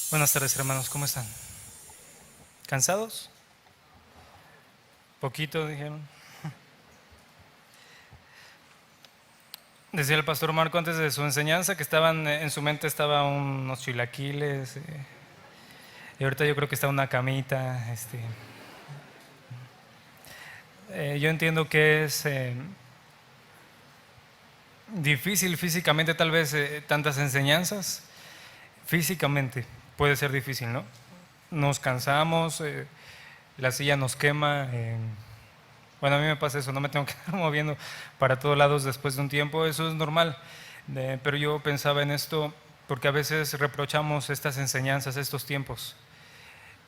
Buenas tardes, hermanos, ¿cómo están? ¿Cansados? Poquito, dijeron. Decía el pastor Marco antes de su enseñanza que estaban en su mente estaban unos chilaquiles, y ahorita yo creo que está una camita. Yo entiendo que es difícil físicamente, tal vez tantas enseñanzas. Físicamente puede ser difícil, ¿no? Nos cansamos, la silla nos quema. Bueno, a mí me pasa eso, no me tengo que estar moviendo para todos lados después de un tiempo, eso es normal. Pero yo pensaba en esto porque a veces reprochamos estas enseñanzas, estos tiempos,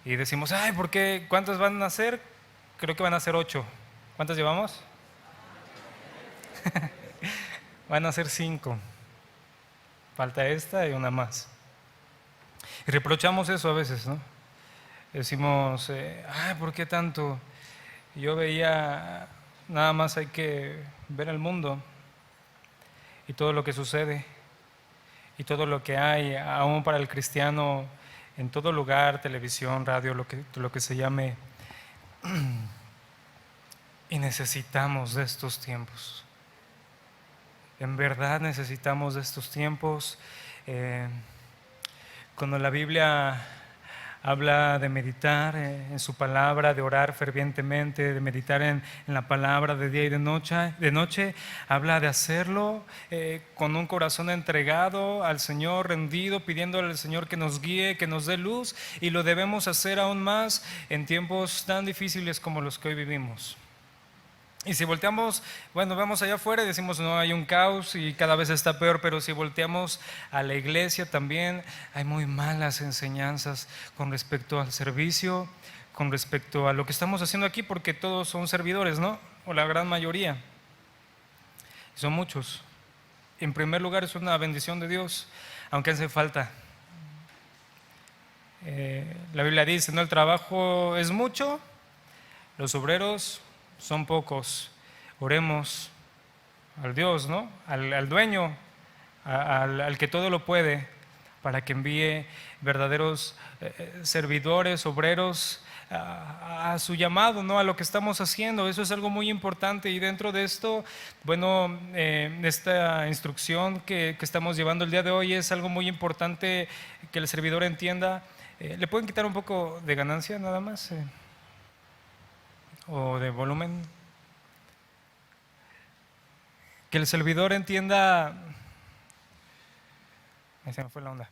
y decimos, ay, ¿por qué? ¿Cuántas van a ser? Creo que van a ser 8. ¿Cuántas llevamos? Van a ser 5. Falta esta y una más. Y reprochamos eso a veces, ¿no? Decimos, ay, ¿por qué tanto? Yo veía, nada más hay que ver el mundo y todo lo que sucede y todo lo que hay, aún para el cristiano, en todo lugar, televisión, radio, lo que se llame. Y necesitamos de estos tiempos. En verdad necesitamos de estos tiempos. Cuando la Biblia habla de meditar en su palabra, de orar fervientemente, de meditar en la palabra de día y de noche, habla de hacerlo con un corazón entregado al Señor, rendido, pidiéndole al Señor que nos guíe, que nos dé luz, y lo debemos hacer aún más en tiempos tan difíciles como los que hoy vivimos. Y si volteamos, bueno, vemos allá afuera y decimos, no, hay un caos y cada vez está peor, pero si volteamos a la iglesia también hay muy malas enseñanzas con respecto al servicio, con respecto a lo que estamos haciendo aquí, porque todos son servidores, ¿no? O la gran mayoría. Son muchos. En primer lugar, es una bendición de Dios, aunque hace falta. La Biblia dice, ¿no? El trabajo es mucho, los obreros son pocos. Oremos al Dios, ¿no? Al dueño, al que todo lo puede, para que envíe verdaderos servidores, obreros a su llamado, ¿no? A lo que estamos haciendo. Eso es algo muy importante, y dentro de esto, bueno, esta instrucción que estamos llevando el día de hoy es algo muy importante que el servidor entienda. ¿Le pueden quitar un poco de ganancia nada más? O de volumen. Que el servidor entienda. Ahí se me fue la onda.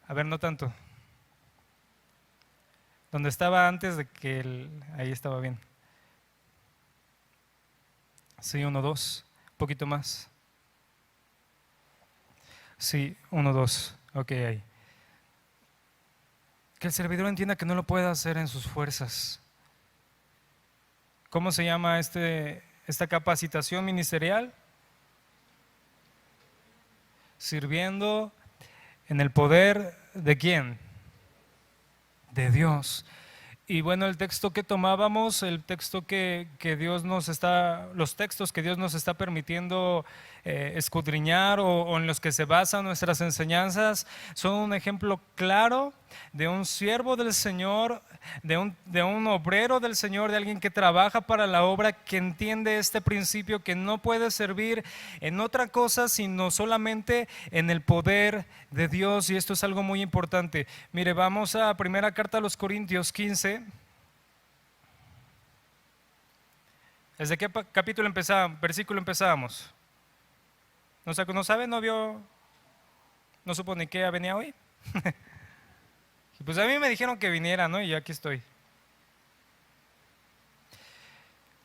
A ver, no tanto. Donde estaba antes de que ahí estaba bien. Sí, 1, 2. Un poquito más. Sí, 1, 2. Ok, ahí. Que el servidor entienda que no lo puede hacer en sus fuerzas. ¿Cómo se llama esta capacitación ministerial? Sirviendo en el poder ¿de quién? De Dios. Y bueno, el texto que tomábamos, el texto que Dios nos está, los textos que Dios nos está permitiendo escudriñar, o en los que se basan nuestras enseñanzas, son un ejemplo claro de un siervo del Señor, de un obrero del Señor, de alguien que trabaja para la obra, que entiende este principio, que no puede servir en otra cosa sino solamente en el poder de Dios. Y esto es algo muy importante. Mire, vamos a primera carta a los Corintios 15. ¿Desde qué capítulo empezábamos? Versículo empezábamos. ¿No sabe? ¿No vio? ¿No supo ni qué venía hoy? Pues a mí me dijeron que viniera, ¿no? Y aquí estoy.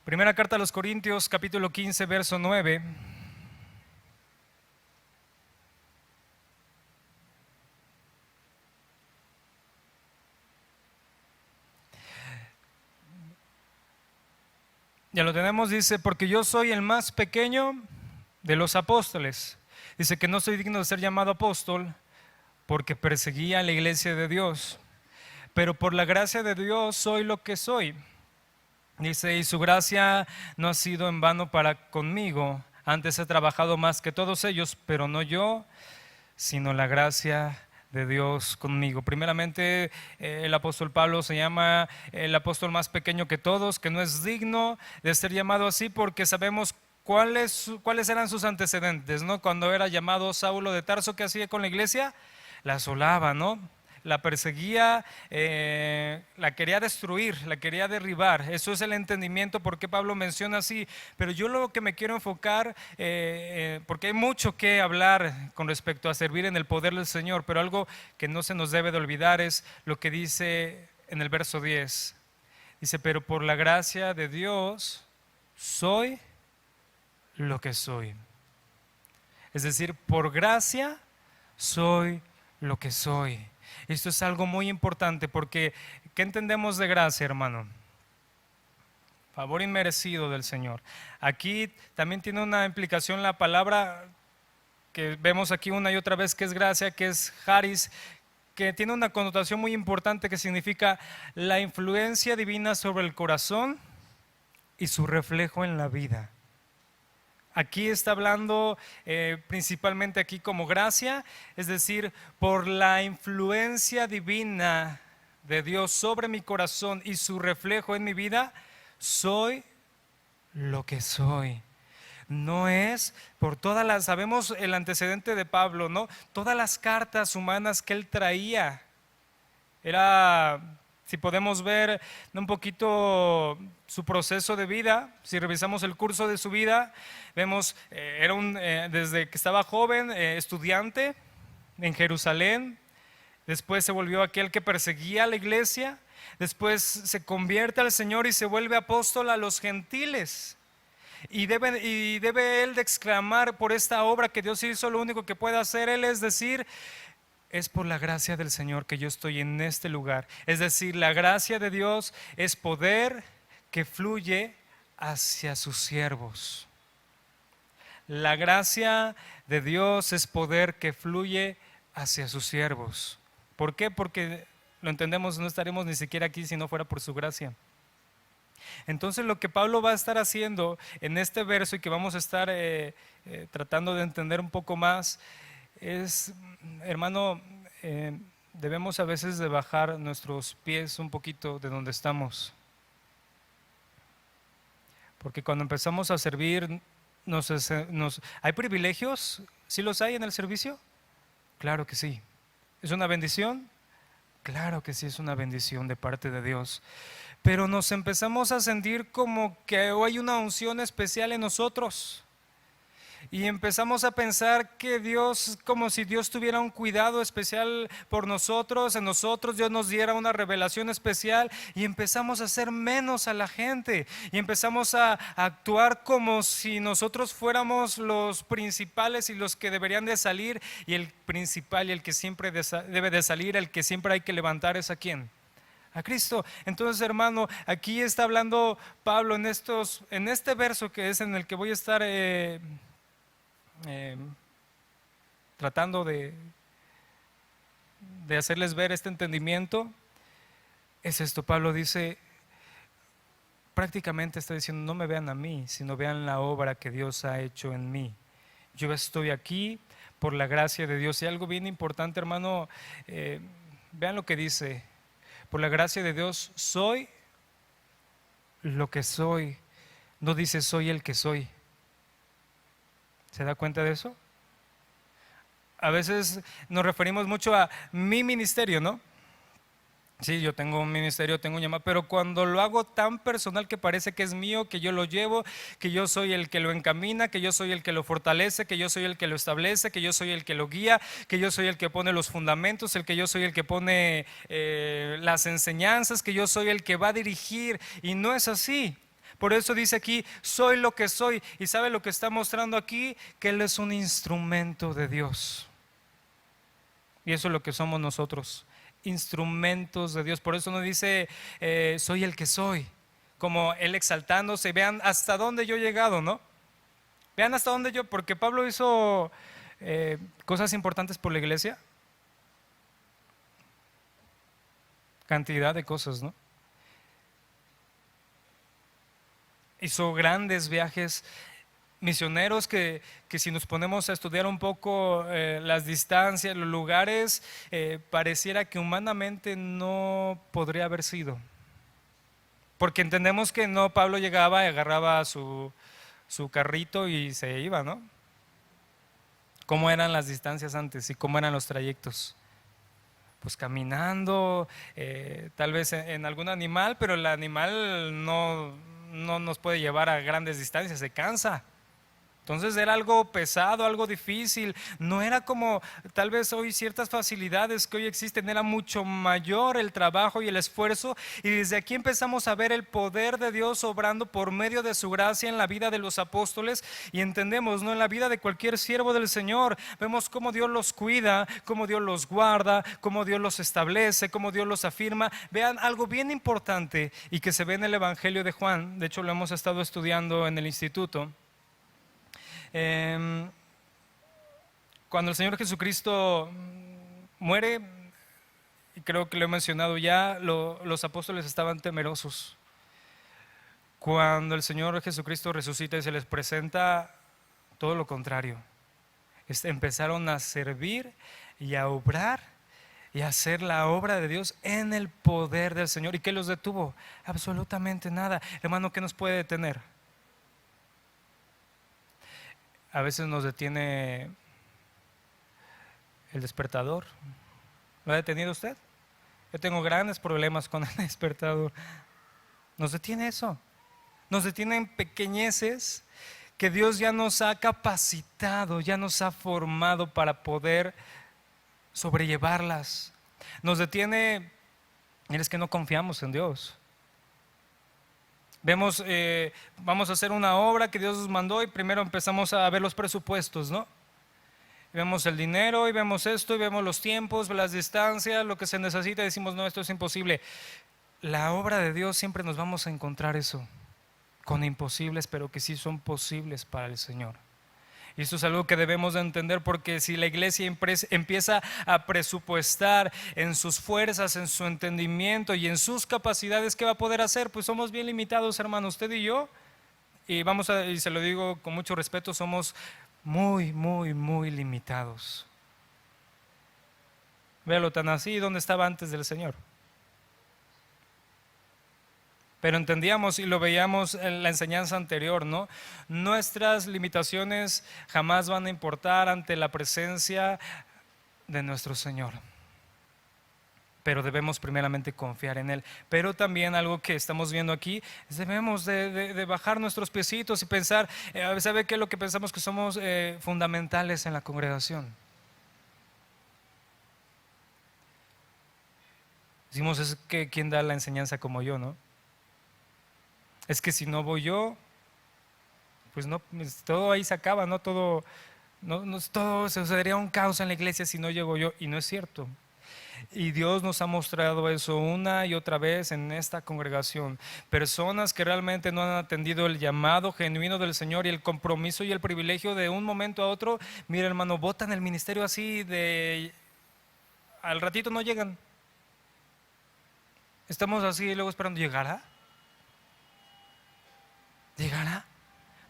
Primera carta a los Corintios, capítulo 15, verso 9. Ya lo tenemos, dice, porque yo soy el más pequeño de los apóstoles. Dice que no soy digno de ser llamado apóstol porque perseguía a la iglesia de Dios, pero por la gracia de Dios soy lo que soy. Dice, y su gracia no ha sido en vano para conmigo. Antes he trabajado más que todos ellos, pero no yo, sino la gracia de Dios conmigo. Primeramente, el apóstol Pablo se llama el apóstol más pequeño que todos, que no es digno de ser llamado así porque sabemos cuáles eran sus antecedentes, ¿no? Cuando era llamado Saulo de Tarso, ¿qué hacía con la iglesia? La asolaba, ¿no? La perseguía, la quería destruir, la quería derribar. Eso es el entendimiento por qué Pablo menciona así. Pero yo lo que me quiero enfocar, porque hay mucho que hablar con respecto a servir en el poder del Señor, pero algo que no se nos debe de olvidar es lo que dice en el verso 10. Dice, pero por la gracia de Dios soy lo que soy. Es decir, por gracia soy lo que soy. Esto es algo muy importante porque ¿qué entendemos de gracia, hermano? Favor inmerecido del Señor. Aquí también tiene una implicación la palabra que vemos aquí una y otra vez, que es gracia, que es charis, que tiene una connotación muy importante que significa la influencia divina sobre el corazón y su reflejo en la vida. Aquí está hablando principalmente aquí como gracia, es decir, por la influencia divina de Dios sobre mi corazón y su reflejo en mi vida, soy lo que soy. No es por todas las, sabemos el antecedente de Pablo, ¿no? Todas las cartas humanas que él traía, era, si podemos ver un poquito su proceso de vida, si revisamos el curso de su vida, vemos, era desde que estaba joven, estudiante en Jerusalén, después se volvió aquel que perseguía a la iglesia, después se convierte al Señor y se vuelve apóstol a los gentiles. Y debe él de exclamar por esta obra que Dios hizo, lo único que puede hacer él es decir, es por la gracia del Señor que yo estoy en este lugar. Es decir, la gracia de Dios es poder que fluye hacia sus siervos. La gracia de Dios es poder que fluye hacia sus siervos. ¿Por qué? Porque lo entendemos, no estaríamos ni siquiera aquí si no fuera por su gracia. Entonces lo que Pablo va a estar haciendo en este verso y que vamos a estar tratando de entender un poco más es, hermano, debemos a veces de bajar nuestros pies un poquito de donde estamos. Porque cuando empezamos a servir, ¿hay privilegios? ¿Sí los hay en el servicio? Claro que sí. ¿Es una bendición? Claro que sí, es una bendición de parte de Dios. Pero nos empezamos a sentir como que hay una unción especial en nosotros. Y empezamos a pensar que Dios, como si Dios tuviera un cuidado especial por nosotros, en nosotros Dios nos diera una revelación especial y empezamos a hacer menos a la gente y empezamos a actuar como si nosotros fuéramos los principales y los que deberían de salir, y el principal y el que siempre debe de salir, el que siempre hay que levantar es ¿a quién? A Cristo. Entonces, hermano, aquí está hablando Pablo en este verso que es en el que voy a estar tratando de hacerles ver este entendimiento. Es esto, Pablo dice, prácticamente está diciendo, no me vean a mí, sino vean la obra que Dios ha hecho en mí. Yo estoy aquí por la gracia de Dios. Y algo bien importante, hermano, vean lo que dice, por la gracia de Dios soy lo que soy. No dice soy el que soy. ¿Se da cuenta de eso? A veces nos referimos mucho a mi ministerio, ¿no? Sí, yo tengo un ministerio, tengo un llamado, pero cuando lo hago tan personal que parece que es mío, que yo lo llevo, que yo soy el que lo encamina, que yo soy el que lo fortalece, que yo soy el que lo establece, que yo soy el que lo guía, que yo soy el que pone los fundamentos, que yo soy el que pone las enseñanzas, que yo soy el que va a dirigir, y no es así. Por eso dice aquí, soy lo que soy. ¿Y sabe lo que está mostrando aquí? Que Él es un instrumento de Dios. Y eso es lo que somos nosotros, instrumentos de Dios. Por eso no dice, soy el que soy, como Él exaltándose. Vean hasta dónde yo he llegado, ¿no? Vean hasta dónde porque Pablo hizo cosas importantes por la iglesia. Cantidad de cosas, ¿no? Hizo grandes viajes, misioneros que si nos ponemos a estudiar un poco las distancias, los lugares, pareciera que humanamente no podría haber sido. Porque entendemos que no, Pablo llegaba y agarraba su carrito y se iba, ¿no? ¿Cómo eran las distancias antes y cómo eran los trayectos? Pues caminando, tal vez en algún animal, pero el animal no nos puede llevar a grandes distancias, se cansa. Entonces era algo pesado, algo difícil, no era como tal vez hoy ciertas facilidades que hoy existen, era mucho mayor el trabajo y el esfuerzo, y desde aquí empezamos a ver el poder de Dios obrando por medio de su gracia en la vida de los apóstoles, y entendemos, ¿no?, en la vida de cualquier siervo del Señor, vemos cómo Dios los cuida, cómo Dios los guarda, cómo Dios los establece, cómo Dios los afirma. Vean algo bien importante y que se ve en el Evangelio de Juan, de hecho lo hemos estado estudiando en el instituto. Cuando el Señor Jesucristo muere, y creo que lo he mencionado ya, los apóstoles estaban temerosos. Cuando el Señor Jesucristo resucita y se les presenta, todo lo contrario. Empezaron a servir y a obrar y a hacer la obra de Dios en el poder del Señor. ¿Y qué los detuvo? Absolutamente nada. Hermano, ¿qué nos puede detener? A veces nos detiene el despertador. ¿Lo ha detenido usted? Yo tengo grandes problemas con el despertador. Nos detiene eso. Nos detienen pequeñeces que Dios ya nos ha capacitado, ya nos ha formado para poder sobrellevarlas. Nos detiene, es que no confiamos en Dios. Vemos, vamos a hacer una obra que Dios nos mandó y primero empezamos a ver los presupuestos, ¿no? Vemos el dinero y vemos esto y vemos los tiempos, las distancias, lo que se necesita y decimos, no, esto es imposible. La obra de Dios siempre nos vamos a encontrar eso, con imposibles, pero que sí son posibles para el Señor. Y esto es algo que debemos de entender, porque si la iglesia empieza a presupuestar en sus fuerzas, en su entendimiento y en sus capacidades, ¿qué va a poder hacer? Pues somos bien limitados, hermano, usted y yo. Y y se lo digo con mucho respeto, somos muy, muy, muy limitados. Véalo tan así, ¿dónde estaba antes del Señor? Pero entendíamos y lo veíamos en la enseñanza anterior, ¿no? Nuestras limitaciones jamás van a importar ante la presencia de nuestro Señor. Pero debemos primeramente confiar en Él. Pero también algo que estamos viendo aquí es debemos de bajar nuestros piecitos y pensar, ¿sabe qué es lo que pensamos? Que somos fundamentales en la congregación. Decimos, es que ¿quién da la enseñanza como yo, no? Es que si no voy yo, pues no, todo ahí se acaba, ¿no? Todo se sucedería un caos en la iglesia si no llego yo, y no es cierto. Y Dios nos ha mostrado eso una y otra vez en esta congregación. Personas que realmente no han atendido el llamado genuino del Señor y el compromiso y el privilegio de un momento a otro. Mira, hermano, botan el ministerio así al ratito no llegan. Estamos así y luego esperando, ¿llegará? ¿Llegará?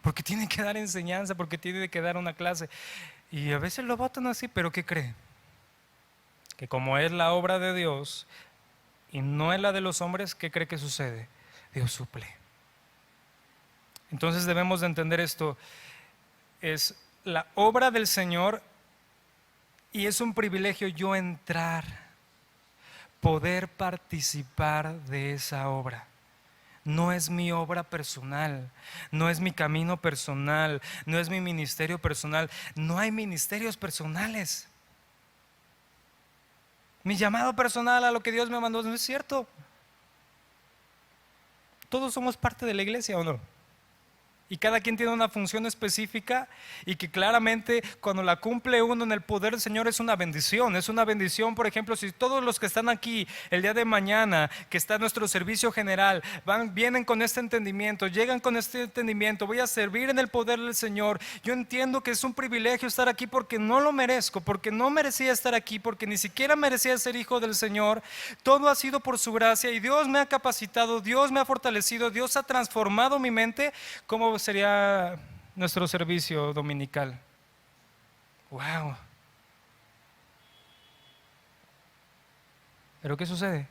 Porque tiene que dar enseñanza, porque tiene que dar una clase. Y a veces lo botan así, pero ¿qué cree? Que como es la obra de Dios y no es la de los hombres, ¿qué cree que sucede? Dios suple. Entonces debemos de entender esto. Es la obra del Señor y es un privilegio yo entrar, poder participar de esa obra. No es mi obra personal, no es mi camino personal, no es mi ministerio personal. No hay ministerios personales. Mi llamado personal a lo que Dios me mandó no es cierto. Todos somos parte de la iglesia, ¿o no? Y cada quien tiene una función específica y que claramente cuando la cumple uno en el poder del Señor es una bendición. Es una bendición, por ejemplo, si todos los que están aquí el día de mañana, que está nuestro servicio general, vienen con este entendimiento, llegan con este entendimiento, voy a servir en el poder del Señor. Yo entiendo que es un privilegio estar aquí porque no lo merezco, porque no merecía estar aquí, porque ni siquiera merecía ser hijo del Señor. Todo ha sido por su gracia y Dios me ha capacitado, Dios me ha fortalecido, Dios ha transformado mi mente. ¿Cómo sería nuestro servicio dominical. ¡Wow! ¿Pero qué sucede?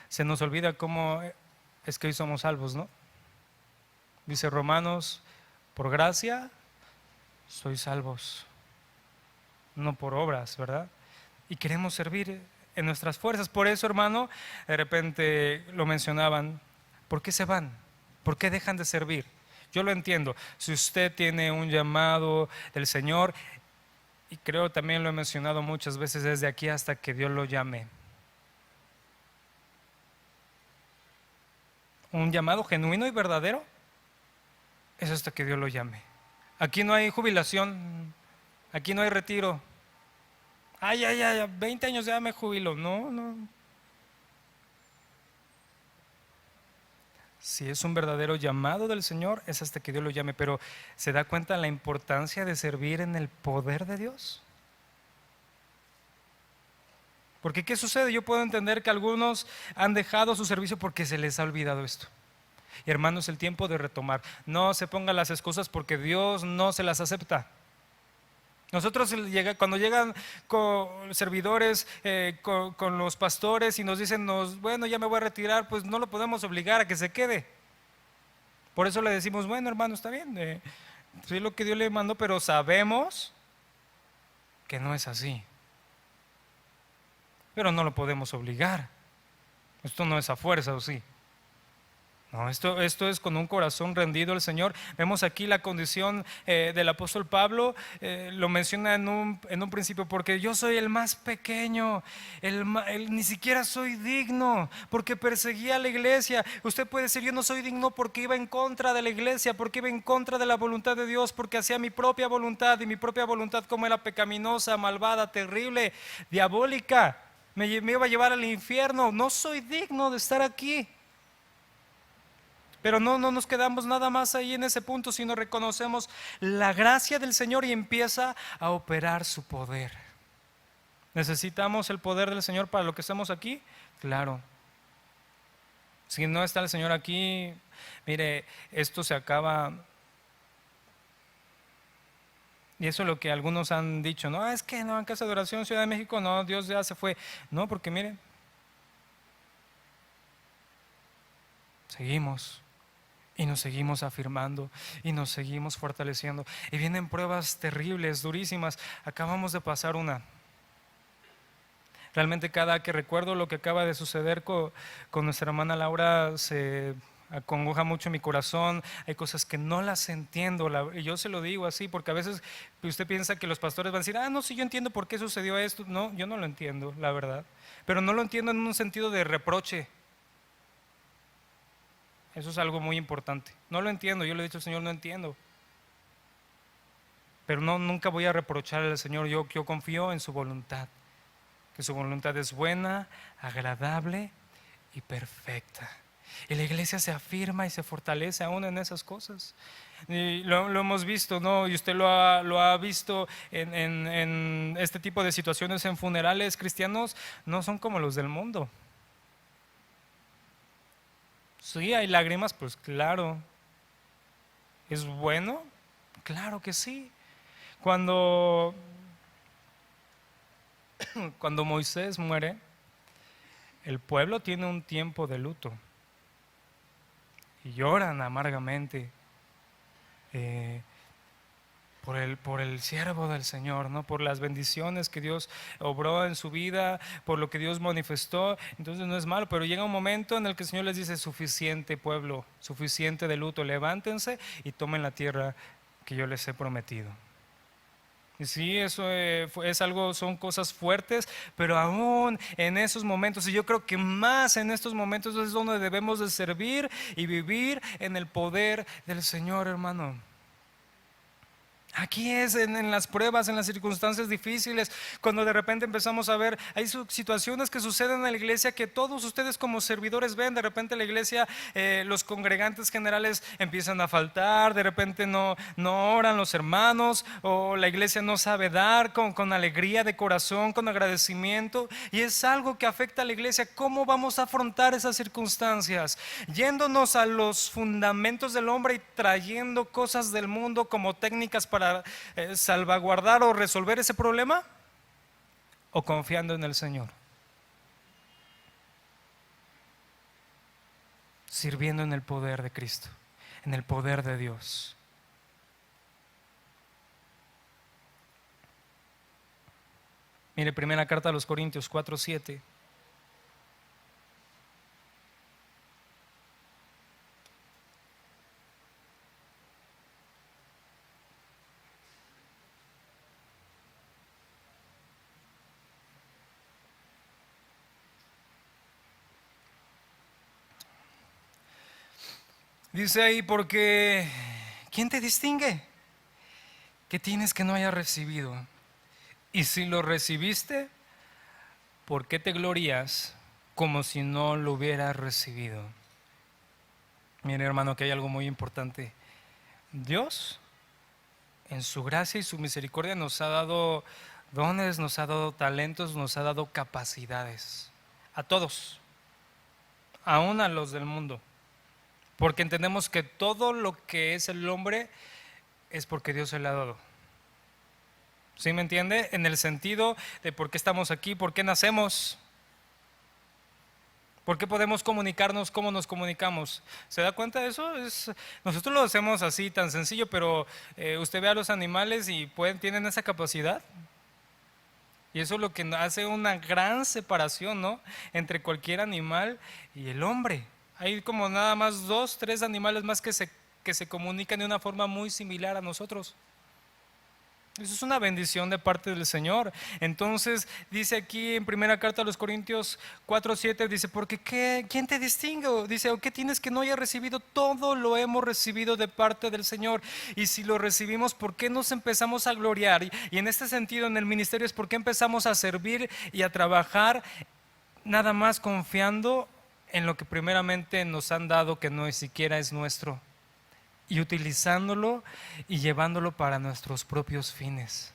Se nos olvida cómo es que hoy somos salvos, ¿no? Dice Romanos, por gracia sois salvos, no por obras, ¿verdad? Y queremos servir en nuestras fuerzas. Por eso, hermano, de repente lo mencionaban, ¿por qué se van? ¿Por qué dejan de servir? Yo lo entiendo. Si usted tiene un llamado del Señor, y creo también lo he mencionado muchas veces, desde aquí hasta que Dios lo llame. Un llamado genuino y verdadero es hasta que Dios lo llame. Aquí no hay jubilación, aquí no hay retiro. Ay, 20 años ya me jubilo. No. Si es un verdadero llamado del Señor, es hasta que Dios lo llame. Pero ¿se da cuenta la importancia de servir en el poder de Dios? Porque ¿qué sucede? Yo puedo entender que algunos han dejado su servicio porque se les ha olvidado esto. Y hermanos, es el tiempo de retomar. No se pongan las excusas porque Dios no se las acepta. Nosotros cuando llegan con servidores, con los pastores y nos dicen, bueno, ya me voy a retirar, pues no lo podemos obligar a que se quede. Por eso le decimos, bueno, hermano, está bien, sí, lo que Dios le mandó, pero sabemos que no es así. Pero no lo podemos obligar. Esto no es a fuerza, ¿o sí? No, esto es con un corazón rendido al Señor. Vemos aquí la condición del apóstol Pablo, lo menciona en un principio, porque yo soy el más pequeño, ni siquiera soy digno, porque perseguía a la iglesia. Usted puede decir, yo no soy digno porque iba en contra de la iglesia, porque iba en contra de la voluntad de Dios, porque hacía mi propia voluntad, y mi propia voluntad como era pecaminosa, malvada, terrible, diabólica, me iba a llevar al infierno. No soy digno de estar aquí. Pero no nos quedamos nada más ahí en ese punto, sino reconocemos la gracia del Señor y empieza a operar su poder. ¿Necesitamos el poder del Señor para lo que estamos aquí? Claro. Si no está el Señor aquí, mire, esto se acaba. Y eso es lo que algunos han dicho, no, es que no, en Casa de Oración, Ciudad de México, no, Dios ya se fue. No, porque mire, seguimos. Y nos seguimos afirmando y nos seguimos fortaleciendo. Y vienen pruebas terribles, durísimas. Acabamos de pasar una. Realmente cada que recuerdo lo que acaba de suceder con nuestra hermana Laura, se acongoja mucho mi corazón. Hay cosas que no las entiendo, y yo se lo digo así, porque a veces usted piensa que los pastores van a decir, no, sí, yo entiendo por qué sucedió esto. No, yo no lo entiendo, la verdad. Pero no lo entiendo en un sentido de reproche. Eso es algo muy importante. No lo entiendo, yo le he dicho al Señor, no entiendo. Pero nunca voy a reprocharle al Señor, yo confío en su voluntad. Que su voluntad es buena, agradable y perfecta. Y la iglesia se afirma y se fortalece aún en esas cosas. Y lo hemos visto, ¿no? Y usted lo ha visto en este tipo de situaciones en funerales cristianos, no son como los del mundo. Sí, hay lágrimas, pues claro. ¿Es bueno? Claro que sí. Cuando Moisés muere, el pueblo tiene un tiempo de luto y lloran amargamente por el siervo del Señor, ¿no? Por las bendiciones que Dios obró en su vida, por lo que Dios manifestó. Entonces no es malo, pero llega un momento en el que el Señor les dice, suficiente pueblo, suficiente de luto, levántense y tomen la tierra que yo les he prometido. Y sí, eso es algo, son cosas fuertes, pero aún en esos momentos, y yo creo que más en estos momentos es donde debemos de servir y vivir en el poder del Señor, hermano. Aquí es en las pruebas, en las circunstancias difíciles, cuando de repente empezamos a ver, hay situaciones que suceden en la iglesia que todos ustedes como servidores ven. De repente la iglesia, los congregantes generales empiezan a faltar, de repente no oran los hermanos, o la iglesia no sabe dar con alegría de corazón, con agradecimiento, y es algo que afecta a la iglesia. ¿Cómo vamos a afrontar esas circunstancias? ¿Yéndonos a los fundamentos del hombre y trayendo cosas del mundo como técnicas para salvaguardar o resolver ese problema, o confiando en el Señor, sirviendo en el poder de Cristo, en el poder de Dios? Mire, primera carta a los Corintios 4:7. Dice ahí, porque ¿quién te distingue? ¿Qué tienes que no hayas recibido? Y si lo recibiste, ¿por qué te glorías como si no lo hubieras recibido? Mire, hermano, que hay algo muy importante. Dios, en su gracia y su misericordia, nos ha dado dones, nos ha dado talentos, nos ha dado capacidades. A todos, aún a los del mundo. Porque entendemos que todo lo que es el hombre es porque Dios se le ha dado. ¿Sí me entiende? En el sentido de por qué estamos aquí, por qué nacemos, por qué podemos comunicarnos, cómo nos comunicamos. ¿Se da cuenta de eso? Nosotros lo hacemos así, tan sencillo, pero usted ve a los animales y tienen esa capacidad. Y eso es lo que hace una gran separación, ¿no?, entre cualquier animal y el hombre. Hay como nada más 2, 3 animales más que se comunican de una forma muy similar a nosotros. Eso es una bendición de parte del Señor. Entonces dice aquí en primera carta a los Corintios 4:7, dice, porque ¿quién te distingue? Dice, ¿o qué tienes que no haya recibido? Todo lo hemos recibido de parte del Señor. Y si lo recibimos, ¿por qué nos empezamos a gloriar? Y en este sentido, en el ministerio, es por qué empezamos a servir y a trabajar nada más confiando en lo que primeramente nos han dado, que no siquiera es nuestro, y utilizándolo y llevándolo para nuestros propios fines.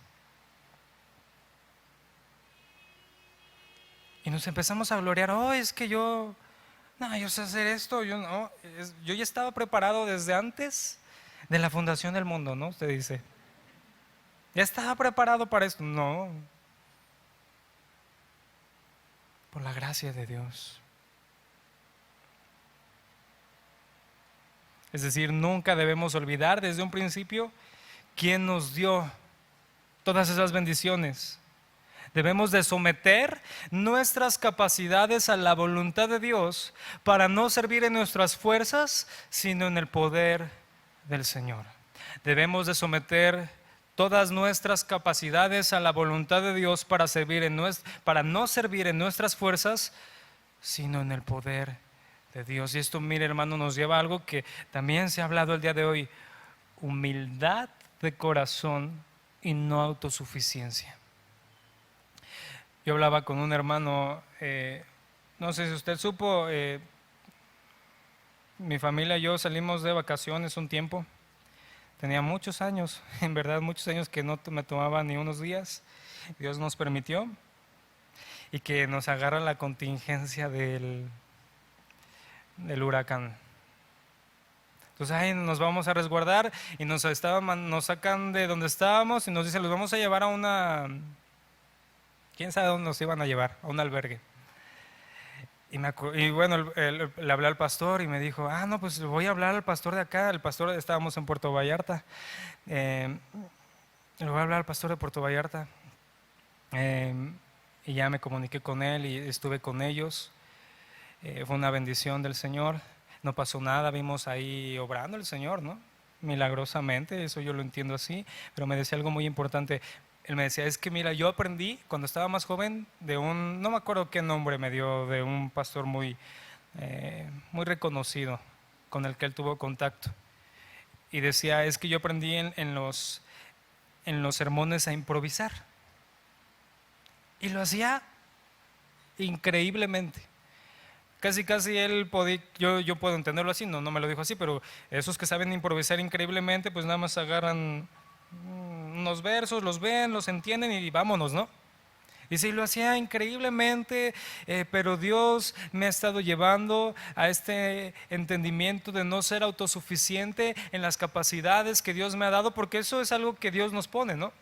Y nos empezamos a gloriar, es que yo sé hacer esto, yo ya estaba preparado desde antes de la fundación del mundo, ¿no? Usted dice, ya estaba preparado para esto. No, por la gracia de Dios. Es decir, nunca debemos olvidar desde un principio quién nos dio todas esas bendiciones. Debemos de someter nuestras capacidades a la voluntad de Dios para no servir en nuestras fuerzas, sino en el poder del Señor. Debemos de someter todas nuestras capacidades a la voluntad de Dios para no servir en nuestras fuerzas, sino en el poder de Dios. Y esto, mire, hermano, nos lleva a algo que también se ha hablado el día de hoy: humildad de corazón y no autosuficiencia. Yo hablaba con un hermano, no sé si usted supo, mi familia y yo salimos de vacaciones un tiempo. Tenía muchos años, en verdad muchos años, que no me tomaba ni unos días. Dios nos permitió, y que nos agarra la contingencia del huracán. Entonces ahí nos vamos a resguardar y nos sacan de donde estábamos y nos dicen, los vamos a llevar a una, quién sabe dónde nos iban a llevar, a un albergue. Y bueno, le hablé al pastor y me dijo, no, pues voy a hablar al pastor de acá. El pastor, estábamos en Puerto Vallarta, le voy a hablar al pastor de Puerto Vallarta, y ya me comuniqué con él y estuve con ellos. Fue una bendición del Señor, no pasó nada, vimos ahí obrando el Señor, ¿no?, milagrosamente, eso yo lo entiendo así. Pero me decía algo muy importante. Él me decía, es que mira, yo aprendí cuando estaba más joven de no me acuerdo qué nombre me dio, de un pastor muy reconocido con el que él tuvo contacto. Y decía, es que yo aprendí en en los sermones a improvisar. Y lo hacía increíblemente. Casi él podía, yo puedo entenderlo así, no me lo dijo así, pero esos que saben improvisar increíblemente, pues nada más agarran unos versos, los ven, los entienden y vámonos, ¿no? Dice, y lo hacía increíblemente, pero Dios me ha estado llevando a este entendimiento de no ser autosuficiente en las capacidades que Dios me ha dado, porque eso es algo que Dios nos pone, ¿no?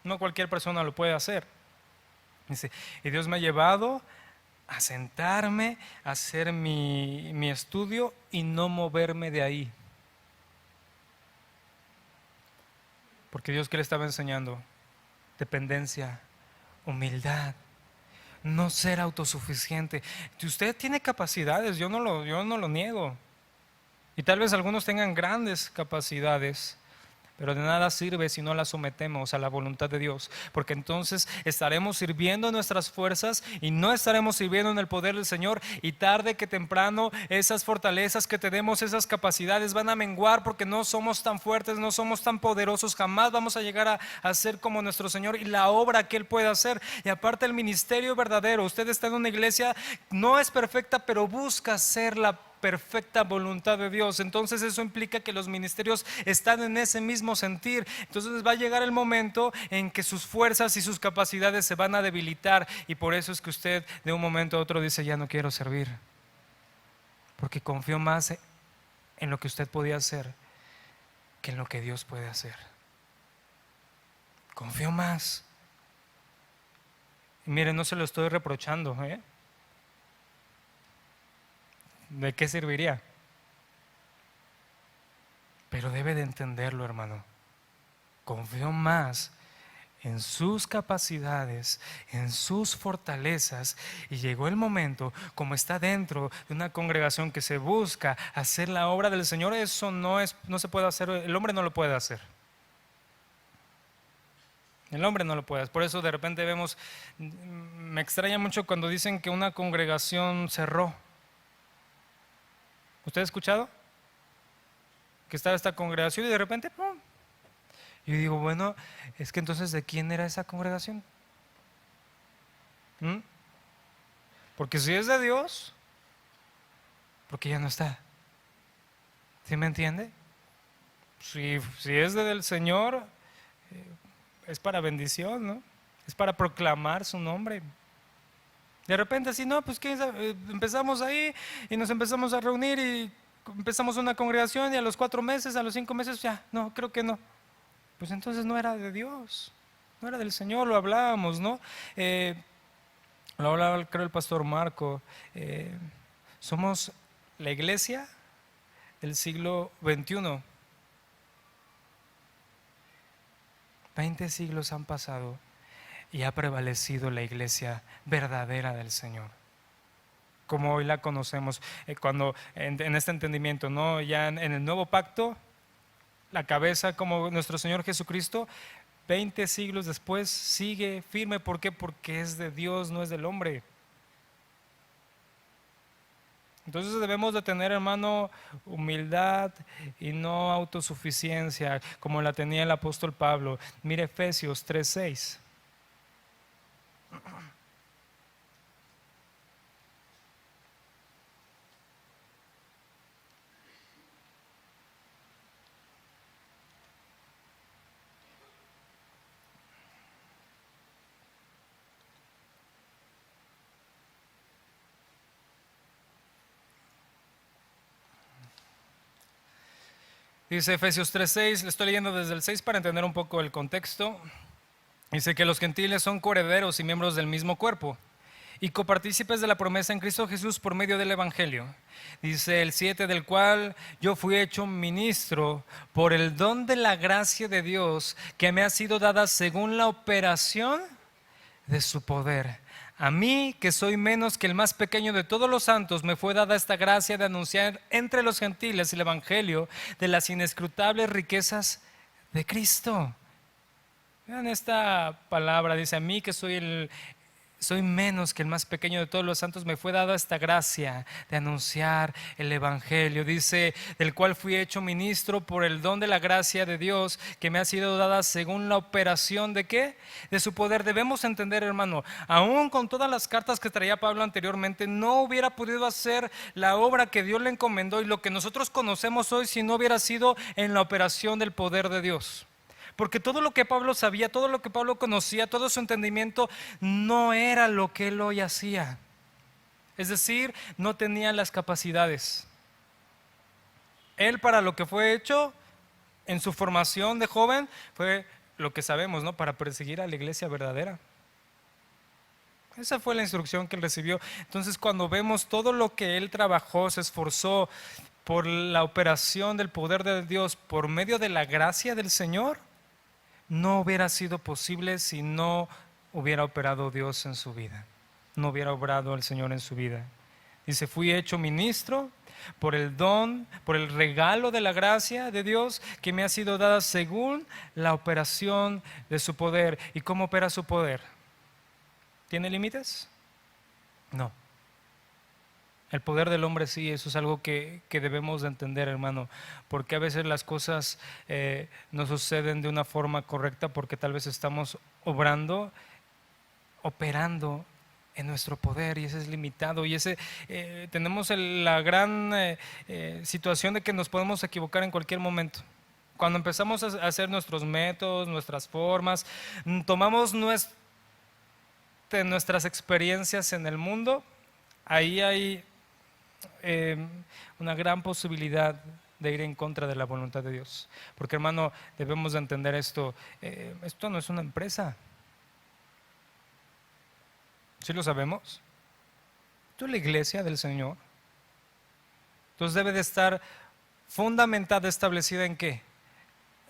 No cualquier persona lo puede hacer. Dice, y Dios me ha llevado a sentarme, a hacer mi estudio y no moverme de ahí. Porque Dios, ¿qué le estaba enseñando? Dependencia, humildad, no ser autosuficiente. Si usted tiene capacidades, yo no lo niego. Y tal vez algunos tengan grandes capacidades, pero de nada sirve si no las sometemos a la voluntad de Dios, porque entonces estaremos sirviendo nuestras fuerzas y no estaremos sirviendo en el poder del Señor, y tarde que temprano esas fortalezas que tenemos, esas capacidades van a menguar, porque no somos tan fuertes, no somos tan poderosos, jamás vamos a llegar a ser como nuestro Señor y la obra que Él puede hacer. Y aparte, el ministerio verdadero, usted está en una iglesia, no es perfecta, pero busca ser la perfecta voluntad de Dios. Entonces eso implica que los ministerios están en ese mismo sentir. Entonces va a llegar el momento en que sus fuerzas y sus capacidades se van a debilitar, y por eso es que usted de un momento a otro dice, ya no quiero servir, porque confió más en lo que usted podía hacer que en lo que Dios puede hacer. Confió más. Y mire, no se lo estoy reprochando, ¿de qué serviría? Pero debe de entenderlo, hermano. Confió más en sus capacidades, en sus fortalezas, y llegó el momento, como está dentro de una congregación que se busca hacer la obra del Señor, eso no se puede hacer, el hombre no lo puede hacer. El hombre no lo puede hacer. Por eso de repente vemos, me extraña mucho cuando dicen que una congregación cerró. ¿Usted ha escuchado? Que estaba esta congregación y de repente ¡pum! Y yo digo, bueno, es que entonces ¿de quién era esa congregación? Porque si es de Dios, ¿por qué ya no está? ¿Sí me entiende? Si es del Señor, es para bendición, ¿no? Es para proclamar su nombre. De repente así, no, pues empezamos ahí y nos empezamos a reunir y empezamos una congregación, y a los 4 meses, a los 5 meses, ya, no, creo que no. Pues entonces no era de Dios, no era del Señor, lo hablábamos, ¿no? Lo hablaba, creo, el pastor Marco. Somos la iglesia del siglo XXI. 20 siglos han pasado y ha prevalecido la iglesia verdadera del Señor, como hoy la conocemos, cuando en este entendimiento, ¿no? Ya en el nuevo pacto, la cabeza como nuestro Señor Jesucristo, 20 siglos después sigue firme. ¿Por qué? Porque es de Dios, no es del hombre. Entonces debemos de tener, hermano, humildad y no autosuficiencia como la tenía el apóstol Pablo. Mire Efesios 3:6. Dice Efesios 3:6, le estoy leyendo desde el 6 para entender un poco el contexto. Dice que los gentiles son coherederos y miembros del mismo cuerpo y copartícipes de la promesa en Cristo Jesús por medio del Evangelio. Dice el 7, del cual yo fui hecho ministro por el don de la gracia de Dios que me ha sido dada según la operación de su poder. A mí, que soy menos que el más pequeño de todos los santos, me fue dada esta gracia de anunciar entre los gentiles el Evangelio de las inescrutables riquezas de Cristo. Vean esta palabra, dice, a mí que soy soy menos que el más pequeño de todos los santos, me fue dada esta gracia de anunciar el Evangelio. Dice, del cual fui hecho ministro por el don de la gracia de Dios que me ha sido dada según la operación de ¿qué? De su poder. Debemos entender, hermano, aún con todas las cartas que traía Pablo anteriormente, no hubiera podido hacer la obra que Dios le encomendó y lo que nosotros conocemos hoy si no hubiera sido en la operación del poder de Dios. Porque todo lo que Pablo sabía, todo lo que Pablo conocía, todo su entendimiento no era lo que él hoy hacía. Es decir, no tenía las capacidades. Él, para lo que fue hecho en su formación de joven, fue lo que sabemos, ¿no? Para perseguir a la iglesia verdadera. Esa fue la instrucción que él recibió. Entonces, cuando vemos todo lo que él trabajó, se esforzó por la operación del poder de Dios por medio de la gracia del Señor, no hubiera sido posible si no hubiera operado Dios en su vida, no hubiera obrado el Señor en su vida. Dice, fui hecho ministro por el don, por el regalo de la gracia de Dios que me ha sido dada según la operación de su poder. ¿Y cómo opera su poder? ¿Tiene límites? No. El poder del hombre sí, eso es algo que debemos de entender, hermano, porque a veces las cosas no suceden de una forma correcta porque tal vez estamos operando en nuestro poder y ese es limitado y tenemos la gran situación de que nos podemos equivocar en cualquier momento. Cuando empezamos a hacer nuestros métodos, nuestras formas, tomamos nuestras experiencias en el mundo, ahí hay una gran posibilidad de ir en contra de la voluntad de Dios. Porque, hermano, debemos de entender esto. Esto no es una empresa. ¿Sí lo sabemos? Esto es la iglesia del Señor. Entonces debe de estar fundamentada, establecida ¿en qué?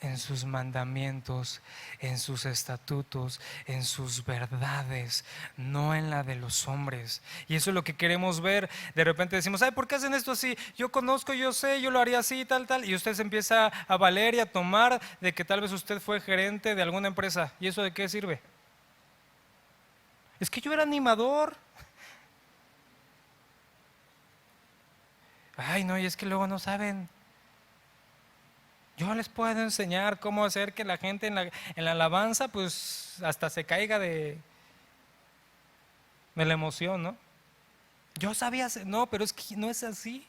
En sus mandamientos, en sus estatutos, en sus verdades, no en la de los hombres. Y eso es lo que queremos ver. De repente decimos, ay, ¿por qué hacen esto así? Yo conozco, yo sé, yo lo haría así, tal, tal. Y usted se empieza a valer y a tomar de que tal vez usted fue gerente de alguna empresa. ¿Y eso de qué sirve? Es que yo era animador. Ay, no, y es que luego no saben. Yo les puedo enseñar cómo hacer que la gente en la alabanza pues hasta se caiga de la emoción, ¿no? Yo sabía hacer, no, pero es que no es así.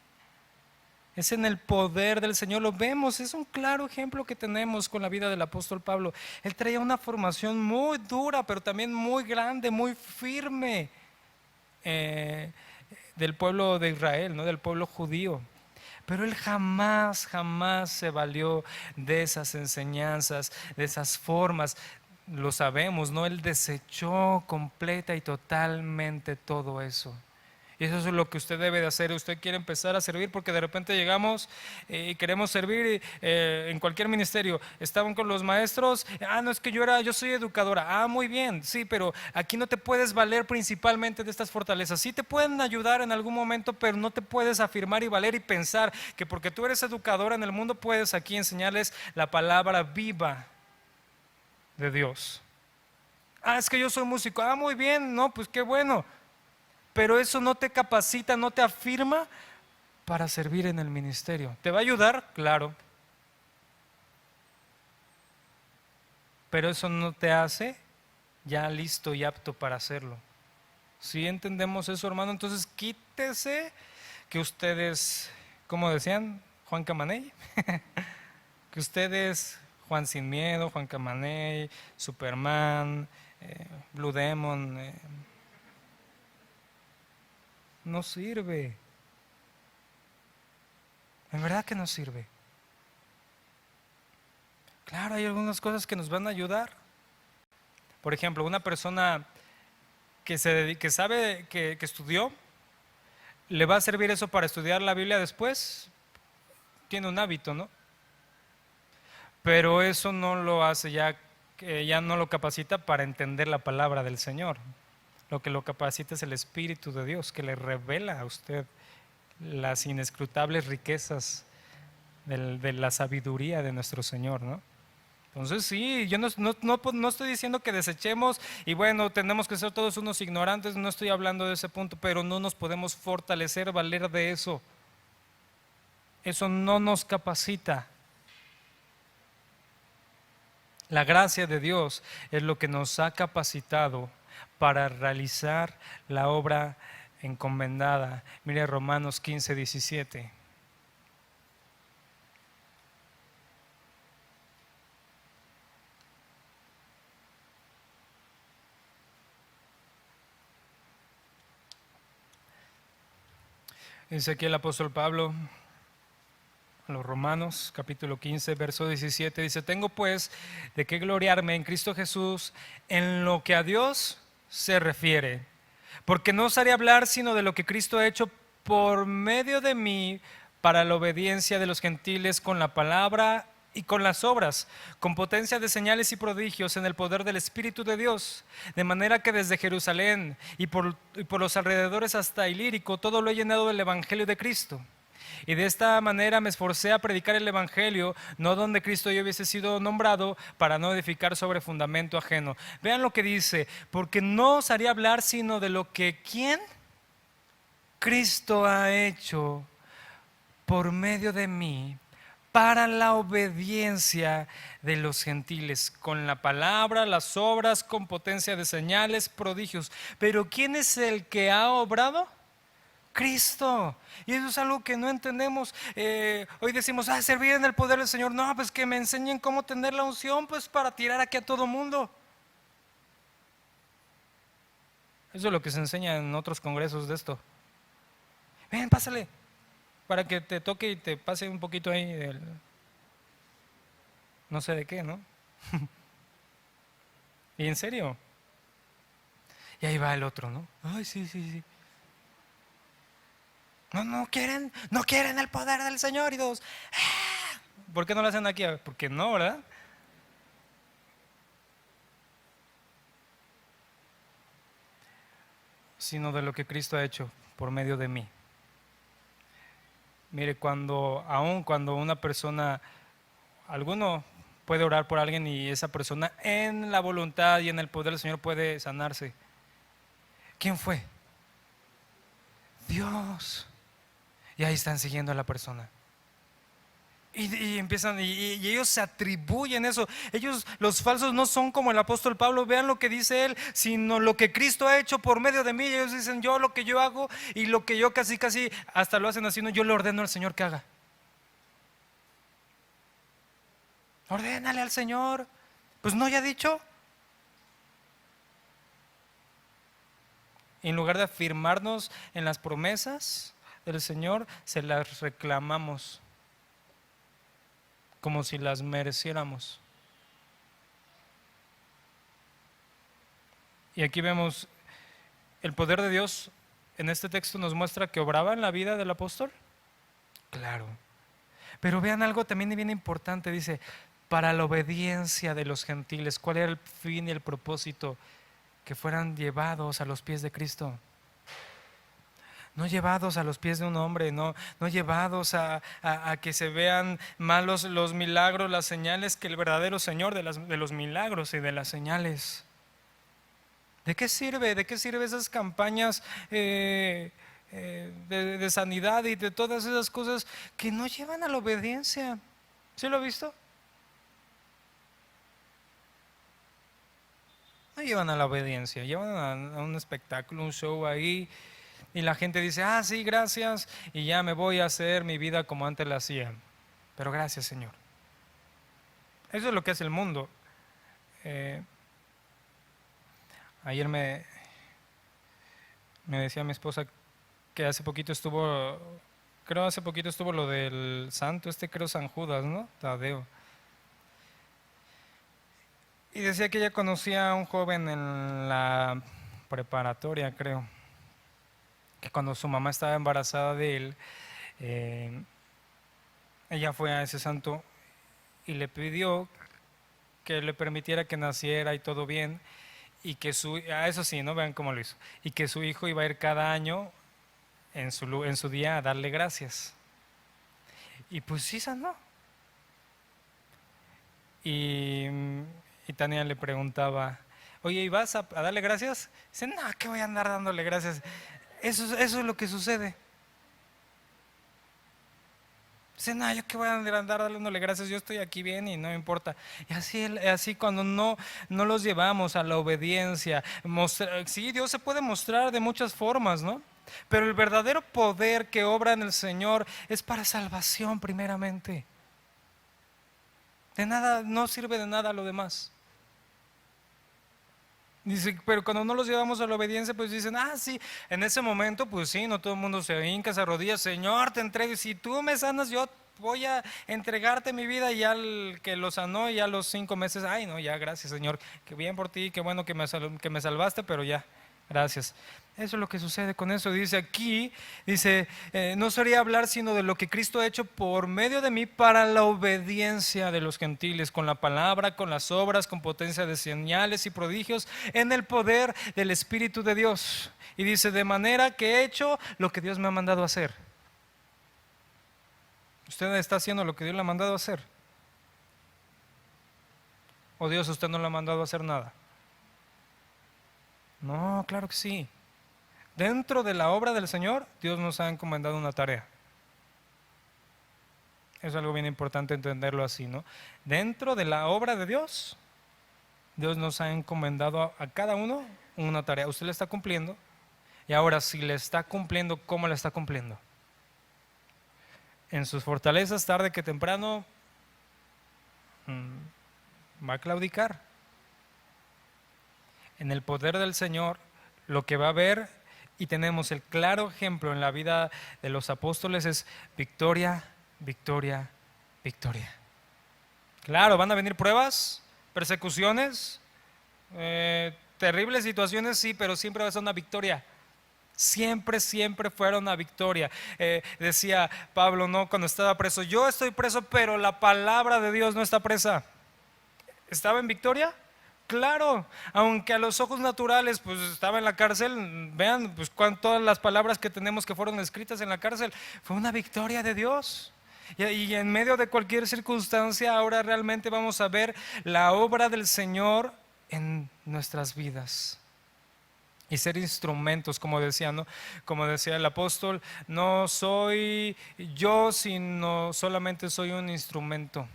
Es en el poder del Señor, lo vemos, es un claro ejemplo que tenemos con la vida del apóstol Pablo. Él traía una formación muy dura, pero también muy grande, muy firme del pueblo de Israel, ¿no? Del pueblo judío. Pero él jamás, jamás se valió de esas enseñanzas, de esas formas. Lo sabemos, ¿no? Él desechó completa y totalmente todo eso. Y eso es lo que usted debe de hacer. Usted quiere empezar a servir porque de repente llegamos y queremos servir en cualquier ministerio. Estaban con los maestros. No, es que yo soy educadora. Muy bien, sí, pero aquí no te puedes valer principalmente de estas fortalezas. Sí te pueden ayudar en algún momento, pero no te puedes afirmar y valer y pensar que porque tú eres educadora en el mundo puedes aquí enseñarles la palabra viva de Dios. Es que yo soy músico. Muy bien, no, pues qué bueno. Pero eso no te capacita, no te afirma para servir en el ministerio. ¿Te va a ayudar? Claro. Pero eso no te hace ya listo y apto para hacerlo. ¿Sí entendemos eso, hermano? Entonces quítese que ustedes, ¿cómo decían? Juan Camaney. Que ustedes, Juan Sin Miedo, Juan Camaney, Superman, Blue Demon, no sirve. En verdad que no sirve. Claro, hay algunas cosas que nos van a ayudar. Por ejemplo, una persona que sabe que estudió, ¿le va a servir eso para estudiar la Biblia después? Tiene un hábito, ¿no? Pero eso no lo hace ya no lo capacita para entender la palabra del Señor. Lo que lo capacita es el Espíritu de Dios, que le revela a usted las inescrutables riquezas de la sabiduría de nuestro Señor, ¿no? Entonces sí, yo no estoy diciendo que desechemos y bueno, tenemos que ser todos unos ignorantes, no estoy hablando de ese punto, pero no nos podemos fortalecer, valer de eso. Eso no nos capacita. La gracia de Dios es lo que nos ha capacitado para realizar la obra encomendada. Mire Romanos 15:17. Dice aquí el apóstol Pablo a los Romanos, capítulo 15, verso 17, dice: tengo pues de qué gloriarme en Cristo Jesús en lo que a Dios se refiere, porque no osaré hablar sino de lo que Cristo ha hecho por medio de mí para la obediencia de los gentiles con la palabra y con las obras, con potencia de señales y prodigios en el poder del Espíritu de Dios, de manera que desde Jerusalén y por los alrededores hasta Ilírico todo lo he llenado del Evangelio de Cristo. Y de esta manera me esforcé a predicar el Evangelio, no donde Cristo ya hubiese sido nombrado, para no edificar sobre fundamento ajeno. Vean lo que dice: porque no os haría hablar sino de lo que ¿quién? Cristo ha hecho por medio de mí para la obediencia de los gentiles, con la palabra, las obras, con potencia de señales, prodigios. Pero ¿quién es el que ha obrado? Cristo. Y eso es algo que no entendemos. Hoy decimos, servir en el poder del Señor. No, pues que me enseñen cómo tener la unción, pues para tirar aquí a todo mundo. Eso es lo que se enseña en otros congresos de esto. Ven, pásale, para que te toque y te pase un poquito ahí del no sé de qué, ¿no? Y en serio. Y ahí va el otro, ¿no? Ay, sí, sí, sí. No quieren el poder del Señor. Y todos, ¿por qué no lo hacen aquí? Porque no, ¿verdad? Sino de lo que Cristo ha hecho por medio de mí. Mire, aun cuando una persona, alguno puede orar por alguien y esa persona en la voluntad y en el poder del Señor puede sanarse. ¿Quién fue? Dios. Y ahí están siguiendo a la persona. Y empiezan, y ellos se atribuyen eso. Ellos, los falsos, no son como el apóstol Pablo. Vean lo que dice él, sino lo que Cristo ha hecho por medio de mí. Y ellos dicen, yo lo que yo hago y lo que yo casi hasta lo hacen así, no, yo le ordeno al Señor que haga. Ordénale al Señor. Pues no, ya ha dicho. Y en lugar de afirmarnos en las promesas del Señor, se las reclamamos como si las mereciéramos. Y aquí vemos el poder de Dios. En este texto nos muestra que obraba en la vida del apóstol. Claro. Pero vean algo también bien importante, dice, para la obediencia de los gentiles. ¿Cuál era el fin y el propósito? Que fueran llevados a los pies de Cristo. No llevados a los pies de un hombre, no llevados a que se vean malos los milagros, las señales, que el verdadero Señor de los milagros y de las señales. ¿De qué sirve? ¿De qué sirve esas campañas de sanidad y de todas esas cosas que no llevan a la obediencia? ¿Sí lo ha visto? No llevan a la obediencia, llevan a un espectáculo, un show ahí. Y la gente dice, sí, gracias, y ya me voy a hacer mi vida como antes la hacía. Pero gracias, Señor. Eso es lo que es el mundo. Ayer me decía mi esposa que hace poquito estuvo lo del santo, creo San Judas, ¿no? Tadeo. Y decía que ella conocía a un joven en la preparatoria, creo, que cuando su mamá estaba embarazada de él, ella fue a ese santo y le pidió que le permitiera que naciera y todo bien, y que eso sí, no vean cómo lo hizo, y que su hijo iba a ir cada año en su día a darle gracias. Y pues sí sanó. Y Tania le preguntaba, oye, ¿y vas a darle gracias? Dice, no, ¿qué voy a andar dándole gracias? Eso es lo que sucede. Dice, no, yo qué voy a andar dándole gracias, yo estoy aquí bien y no me importa. Y así cuando no los llevamos a la obediencia, sí, Dios se puede mostrar de muchas formas, ¿no? Pero el verdadero poder que obra en el Señor es para salvación primeramente. De nada, no sirve de nada lo demás. Dice, pero cuando no los llevamos a la obediencia, pues dicen, sí, en ese momento, pues sí, no todo el mundo se hinca, se arrodilla, Señor, te entrego, si tú me sanas, yo voy a entregarte mi vida. Y ya el que lo sanó, ya a los 5 meses, ay, no, ya, gracias, Señor, qué bien por ti, qué bueno que me salvaste, pero ya, gracias. Eso es lo que sucede con eso. Dice aquí, dice, no sería hablar sino de lo que Cristo ha hecho por medio de mí para la obediencia de los gentiles, con la palabra, con las obras, con potencia de señales y prodigios, en el poder del Espíritu de Dios. Y dice, de manera que he hecho lo que Dios me ha mandado hacer. ¿Usted está haciendo lo que Dios le ha mandado hacer? ¿O Dios a usted no le ha mandado hacer nada? No, claro que sí. Dentro de la obra del Señor, Dios nos ha encomendado una tarea. Es algo bien importante entenderlo así, ¿no? Dentro de la obra de Dios, Dios nos ha encomendado a cada uno una tarea. Usted la está cumpliendo. Y ahora, si le está cumpliendo, ¿cómo la está cumpliendo? En sus fortalezas, tarde que temprano, va a claudicar. En el poder del Señor, lo que va a haber, y tenemos el claro ejemplo en la vida de los apóstoles, es victoria, victoria, victoria. Claro, van a venir pruebas, persecuciones, terribles situaciones, sí, pero siempre va a ser una victoria. Siempre, siempre fueron una victoria. Decía Pablo, no, cuando estaba preso, yo estoy preso, pero la palabra de Dios no está presa. ¿Estaba en victoria? Claro, aunque a los ojos naturales pues estaba en la cárcel. Vean pues todas las palabras que tenemos que fueron escritas en la cárcel. Fue una victoria de Dios. Y en medio de cualquier circunstancia, ahora realmente vamos a ver la obra del Señor en nuestras vidas. Y ser instrumentos, como decía, ¿no? Como decía el apóstol, no soy yo, sino solamente soy un instrumento.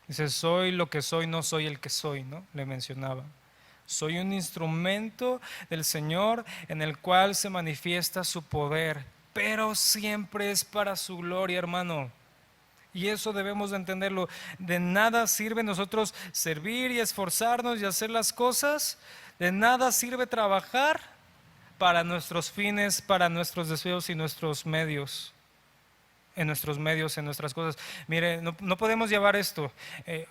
Dice, soy lo que soy, no soy el que soy, ¿no? Le mencionaba. Soy un instrumento del Señor en el cual se manifiesta su poder, pero siempre es para su gloria, hermano. Y eso debemos de entenderlo. De nada sirve nosotros servir y esforzarnos y hacer las cosas. De nada sirve trabajar para nuestros fines, para nuestros deseos y nuestros medios. En nuestros medios, en nuestras cosas. Mire, no podemos llevar esto.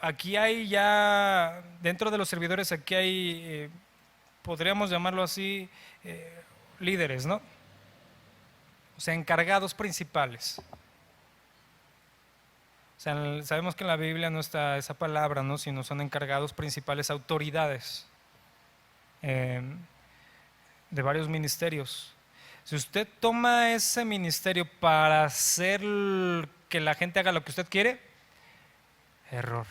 Aquí hay ya, dentro de los servidores, aquí hay, podríamos llamarlo así, líderes, ¿no? O sea, encargados principales. O sea, sabemos que en la Biblia no está esa palabra, ¿no? Sino son encargados principales, autoridades de varios ministerios. Si usted toma ese ministerio para hacer que la gente haga lo que usted quiere, error.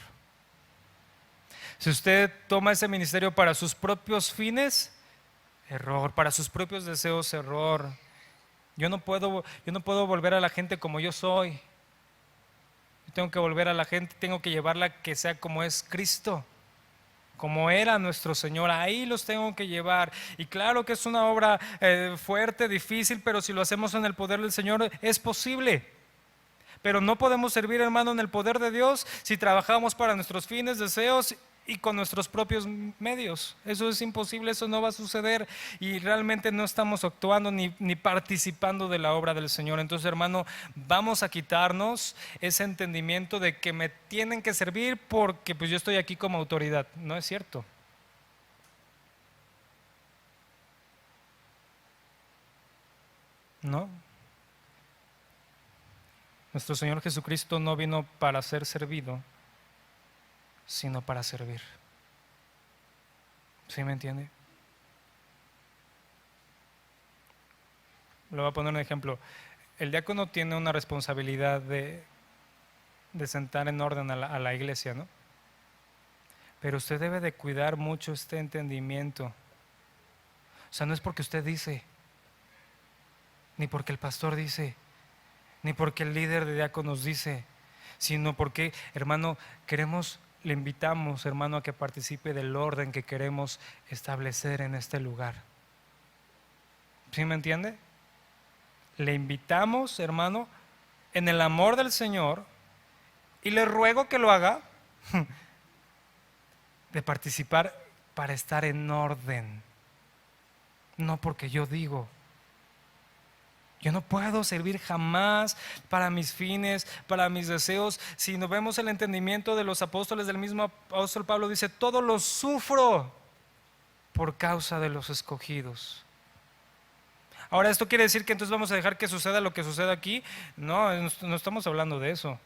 Si usted toma ese ministerio para sus propios fines, error. Para sus propios deseos, error. Yo no puedo volver a la gente como yo soy. Yo tengo que volver a la gente, tengo que llevarla que sea como es Cristo, como era nuestro Señor. Ahí los tengo que llevar. Y claro que es una obra fuerte, difícil, pero si lo hacemos en el poder del Señor es posible. Pero no podemos servir, hermano, en el poder de Dios si trabajamos para nuestros fines, deseos y con nuestros propios medios. Eso es imposible, eso no va a suceder y realmente no estamos actuando ni participando de la obra del Señor. Entonces, hermano, vamos a quitarnos ese entendimiento de que me tienen que servir porque pues yo estoy aquí como autoridad. No es cierto. No. Nuestro Señor Jesucristo no vino para ser servido, sino para servir. ¿Sí me entiende? Le voy a poner un ejemplo. El diácono tiene una responsabilidad de de sentar en orden a la iglesia, ¿no? Pero usted debe de cuidar mucho este entendimiento. O sea, no es porque usted dice, ni porque el pastor dice, ni porque el líder de diáconos dice, sino porque, hermano, le invitamos, hermano, a que participe del orden que queremos establecer en este lugar. ¿Sí me entiende? Le invitamos, hermano, en el amor del Señor, y le ruego que lo haga, de participar para estar en orden. No porque yo digo. Yo no puedo servir jamás para mis fines, para mis deseos. Si nos vemos el entendimiento de los apóstoles, del mismo apóstol Pablo dice, todo lo sufro por causa de los escogidos. Ahora, ¿esto quiere decir que entonces vamos a dejar que suceda lo que suceda aquí? No, no estamos hablando de eso.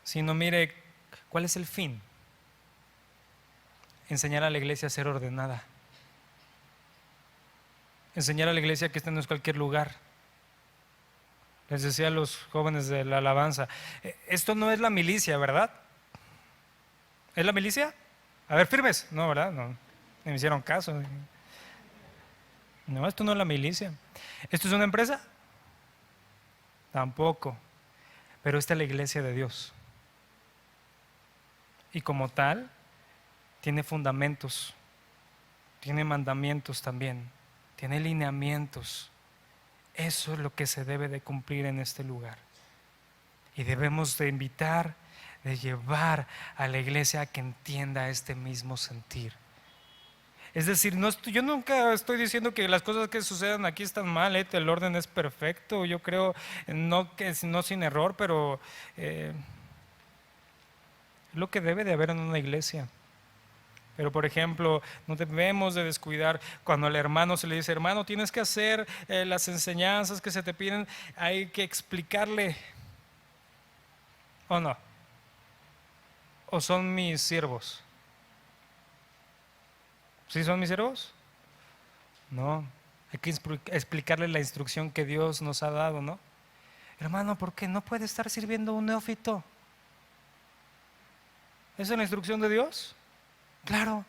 Sino, mire, ¿cuál es el fin? Enseñar a la iglesia a ser ordenada. Enseñar a la iglesia que este no es cualquier lugar. Les decía a los jóvenes de la alabanza, esto no es la milicia, ¿verdad? ¿Es la milicia? A ver, firmes. No, ¿verdad? No, me hicieron caso. No, esto no es la milicia. ¿Esto es una empresa? Tampoco. Pero esta es la iglesia de Dios. Y como tal, tiene fundamentos, tiene mandamientos también, tiene lineamientos. Eso es lo que se debe de cumplir en este lugar. Y debemos de invitar, de llevar a la iglesia a que entienda este mismo sentir. Es decir, yo nunca estoy diciendo que las cosas que sucedan aquí están mal, el orden es perfecto, yo creo, no sin error, pero es lo que debe de haber en una iglesia. Pero por ejemplo, no debemos de descuidar cuando al hermano se le dice, hermano, tienes que hacer las enseñanzas que se te piden, hay que explicarle, ¿o no? ¿O son mis siervos? ¿Sí son mis siervos? No, hay que explicarle la instrucción que Dios nos ha dado, ¿no? Hermano, ¿por qué no puede estar sirviendo un neófito? ¿Esa es la instrucción de Dios? Claro.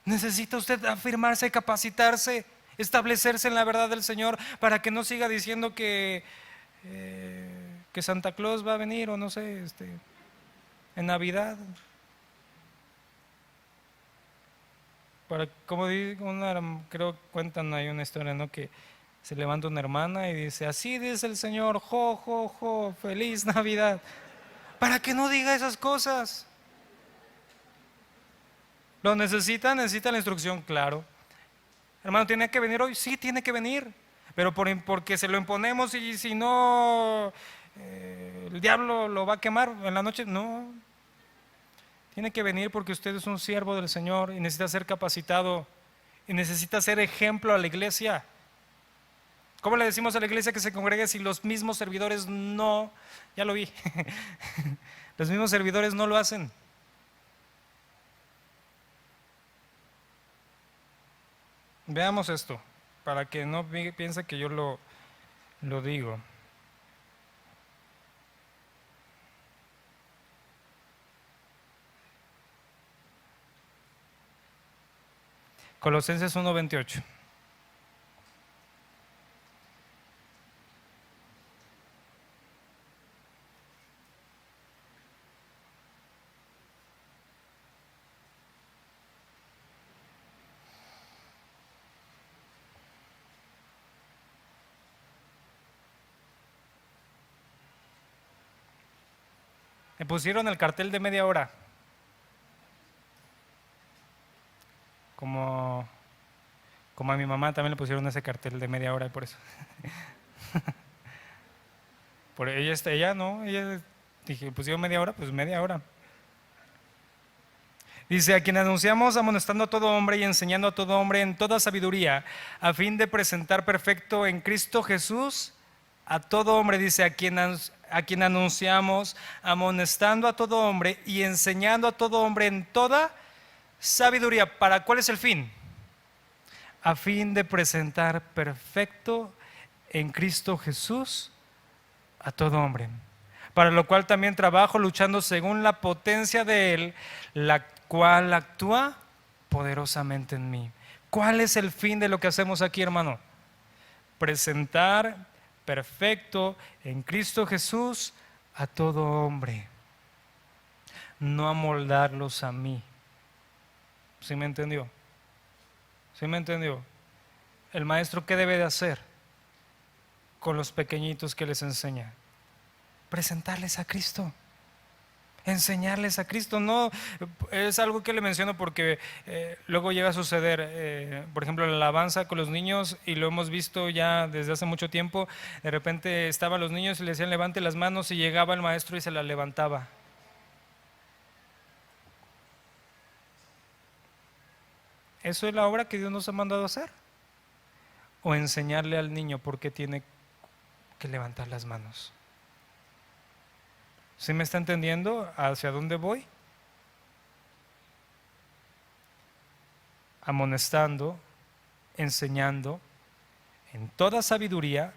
Necesita usted afirmarse, capacitarse, establecerse en la verdad del Señor para que no siga diciendo que Santa Claus va a venir o no sé, en Navidad. Como digo, creo cuentan ahí una historia, ¿no? Que se levanta una hermana y dice, así dice el Señor, jo, jo, jo, feliz Navidad. Para que no diga esas cosas. ¿Lo necesita? ¿Necesita la instrucción? Claro. Hermano, ¿tiene que venir hoy? Sí, tiene que venir. Pero porque se lo imponemos y si no, el diablo lo va a quemar en la noche. No. Tiene que venir porque usted es un siervo del Señor y necesita ser capacitado y necesita ser ejemplo a la iglesia. ¿Cómo le decimos a la iglesia que se congregue si los mismos servidores no? Ya lo vi. Los mismos servidores no lo hacen. Veamos esto, para que no piense que yo lo digo. Colosenses 1:28. Me pusieron el cartel de media hora. Como a mi mamá también le pusieron ese cartel de media hora y por eso. Por ella no, dije, pusieron media hora, pues media hora. Dice, a quien anunciamos amonestando a todo hombre y enseñando a todo hombre en toda sabiduría, a fin de presentar perfecto en Cristo Jesús a todo hombre. Dice, a quien anunciamos amonestando a todo hombre y enseñando a todo hombre en toda sabiduría. ¿Para cuál es el fin? A fin de presentar perfecto en Cristo Jesús a todo hombre, para lo cual también trabajo luchando según la potencia de Él, la cual actúa poderosamente en mí. ¿Cuál es el fin de lo que hacemos aquí, hermano? Presentar perfecto en Cristo Jesús a todo hombre, no amoldarlos a mí. ¿Sí me entendió? ¿Sí me entendió? El maestro, ¿qué debe de hacer con los pequeñitos que les enseña? Presentarles a Cristo, enseñarles a Cristo. No, es algo que le menciono porque luego llega a suceder, por ejemplo, la alabanza con los niños, y lo hemos visto ya desde hace mucho tiempo. De repente estaban los niños y le decían levante las manos, y llegaba el maestro y se las levantaba. Eso es la obra que Dios nos ha mandado a hacer. O enseñarle al niño por qué tiene que levantar las manos. ¿Sí me está entendiendo hacia dónde voy? Amonestando, enseñando en toda sabiduría,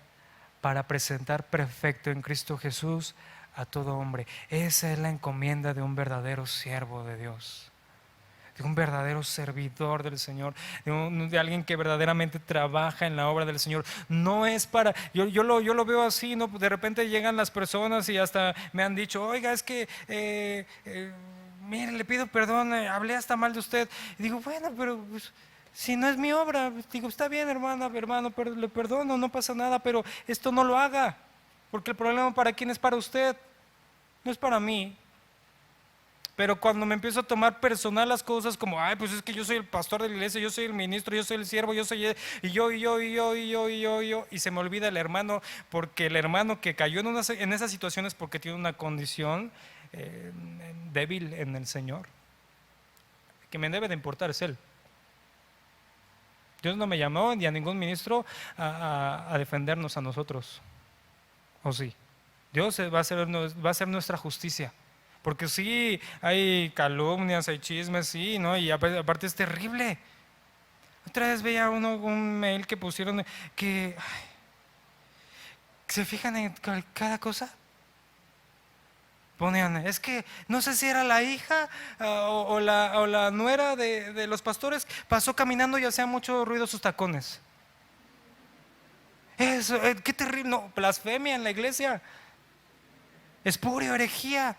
para presentar perfecto en Cristo Jesús a todo hombre. Esa es la encomienda de un verdadero siervo de Dios, de un verdadero servidor del Señor, de alguien que verdaderamente trabaja en la obra del Señor. No es para, yo lo veo así, ¿no? De repente llegan las personas y hasta me han dicho, oiga, es que mire, le pido perdón, hablé hasta mal de usted. Y digo, bueno, pero pues, si no es mi obra, digo, está bien, hermano, le perdono, no pasa nada, pero esto no lo haga, porque el problema, ¿para quién es? Para usted, no es para mí. Pero cuando me empiezo a tomar personal las cosas, como, ay, pues es que yo soy el pastor de la iglesia, yo soy el ministro, yo soy el siervo, yo soy, y se me olvida el hermano, porque el hermano que cayó en esas situaciones porque tiene una condición débil en el Señor. Que me debe de importar es Él. Dios no me llamó ni a ningún ministro a defendernos a nosotros, ¿o sí? Dios va a ser nuestra justicia. Porque sí, hay calumnias, hay chismes, sí, ¿no? Y aparte es terrible. Otra vez veía un mail que pusieron que se fijan en cada cosa. Ponían, es que no sé si era la hija o la nuera de los pastores, pasó caminando y hacía mucho ruido sus tacones. Eso, qué terrible, no, blasfemia en la iglesia. Espurio, herejía.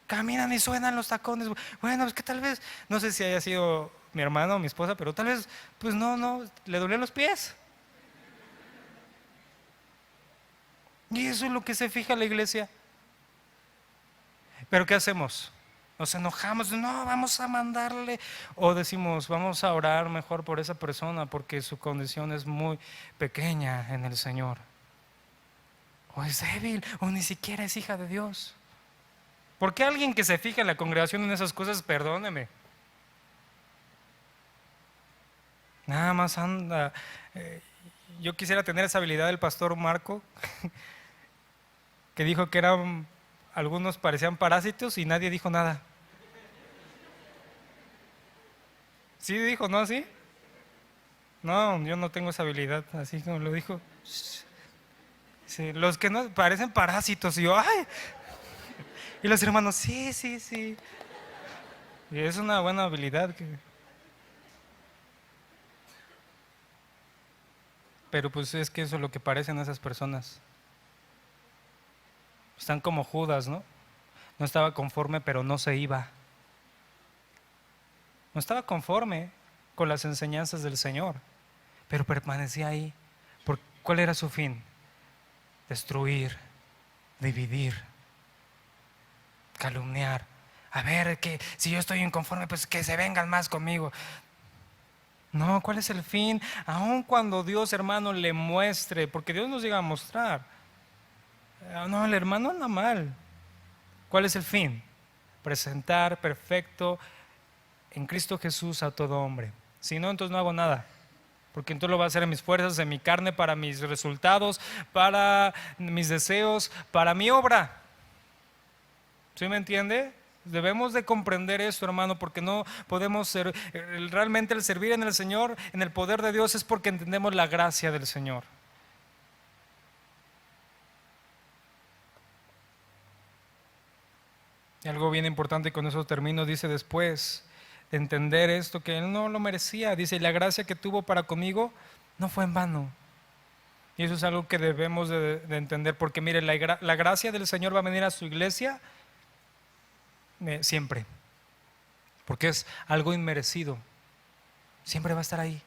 Caminan y suenan los tacones. Bueno, es que tal vez, no sé si haya sido mi hermano o mi esposa, pero tal vez, pues no, le dolían los pies. Y eso es lo que se fija la iglesia. Pero ¿qué hacemos? Nos enojamos, no, vamos a mandarle, o decimos, vamos a orar mejor por esa persona porque su condición es muy pequeña en el Señor, o es débil, o ni siquiera es hija de Dios. ¿Por qué alguien que se fija en la congregación en esas cosas, perdóneme, nada más anda? Yo quisiera tener esa habilidad del pastor Marco, que dijo que algunos parecían parásitos y nadie dijo nada. ¿Sí dijo, no? ¿Sí? No, yo no tengo esa habilidad, así como lo dijo. Sí, los que no parecen parásitos, y yo, ¡ay! Y los hermanos, sí. Y es una buena habilidad. Pero pues es que eso es lo que parecen esas personas. Están como Judas, ¿no? No estaba conforme, pero no se iba. No estaba conforme con las enseñanzas del Señor, pero permanecía ahí. ¿Cuál era su fin? Destruir, dividir, calumniar. A ver, que si yo estoy inconforme, pues que se vengan más conmigo. No, ¿cuál es el fin? Aun cuando Dios, hermano, le muestre, porque Dios nos llega a mostrar. No, el hermano anda mal. ¿Cuál es el fin? Presentar perfecto en Cristo Jesús a todo hombre. Si no, entonces no hago nada, porque entonces lo voy a hacer en mis fuerzas, en mi carne, para mis resultados, para mis deseos, para mi obra. ¿Sí me entiende? Debemos de comprender esto, hermano, porque no podemos ser, realmente el servir en el Señor, en el poder de Dios, es porque entendemos la gracia del Señor. Y algo bien importante, y con eso termino, dice después de entender esto, que él no lo merecía, dice, la gracia que tuvo para conmigo no fue en vano. Y eso es algo que debemos de entender, porque mire, la gracia del Señor va a venir a su iglesia siempre, porque es algo inmerecido, siempre va a estar ahí.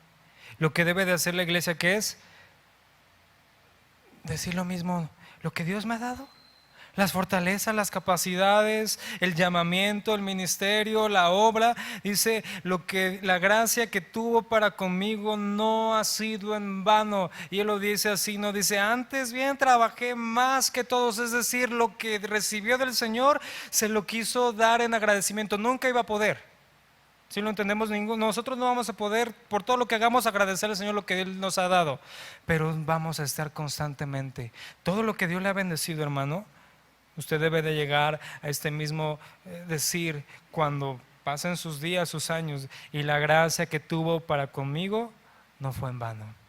Lo que debe de hacer la iglesia, ¿qué es? Decir lo mismo, lo que Dios me ha dado, las fortalezas, las capacidades, el llamamiento, el ministerio, la obra. Dice, la gracia que tuvo para conmigo no ha sido en vano. Y él lo dice así, no dice, antes bien trabajé más que todos. Es decir, lo que recibió del Señor se lo quiso dar en agradecimiento. Nunca iba a poder. Si lo entendemos, nosotros no vamos a poder, por todo lo que hagamos, agradecer al Señor lo que Él nos ha dado. Pero vamos a estar constantemente. Todo lo que Dios le ha bendecido, hermano, usted debe de llegar a este mismo decir, cuando pasen sus días, sus años, y la gracia que tuvo para conmigo no fue en vano.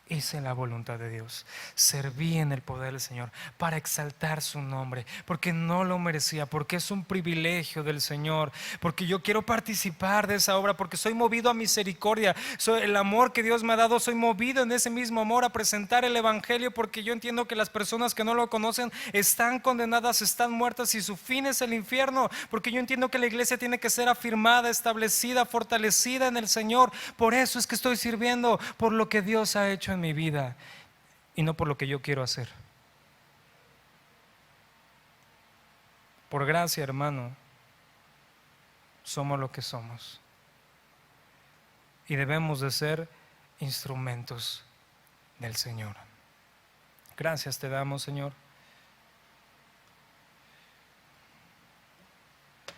Hice la voluntad de Dios, serví en el poder del Señor para exaltar su nombre, porque no lo merecía, porque es un privilegio del Señor, porque yo quiero participar de esa obra, porque soy movido a misericordia, soy el amor que Dios me ha dado, soy movido en ese mismo amor a presentar el Evangelio, porque yo entiendo que las personas que no lo conocen están condenadas, están muertas y su fin es el infierno, porque yo entiendo que la iglesia tiene que ser afirmada, establecida, fortalecida en el Señor. Por eso es que estoy sirviendo, por lo que Dios ha hecho en mi vida y no por lo que yo quiero hacer. Por gracia, hermano, somos lo que somos y debemos de ser instrumentos del Señor. Gracias te damos, Señor.